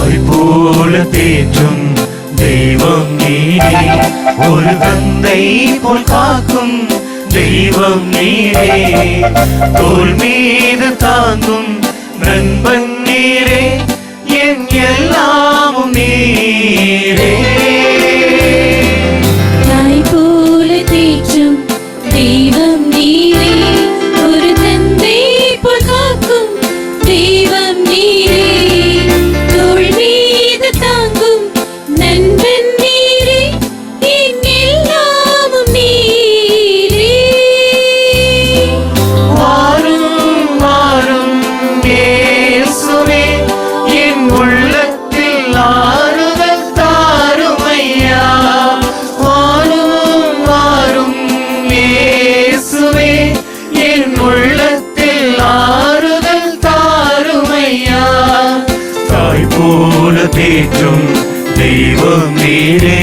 தாய் போல தேற்றும் தெய்வம் நீரே, ஒரு தந்தை போல் காக்கும் தெய்வம் நீரே, தோள் மீது தாங்கும் நண்பன் நீரே, என் எல்லாமும் நீரே. தாய் போல தேற்றும் தெய்வம் நீரே, ஒரு தந்தை போல் காக்கும் தெய்வம் நீரே, தோள் மீது தாங்கும் நண்பன் நீரே, என் எல்லாமும் நீரே. வாரும் வாரும் இயேசுவே, என் உள்ளத்தில் ஆறுதல் தாருமையா. வாரும் வாரும் இயேசுவே, என் உள்ளத்தில் ஆறுதல் தாருமையா. தாய் போல தேற்றும் தெய்வம் நீரே,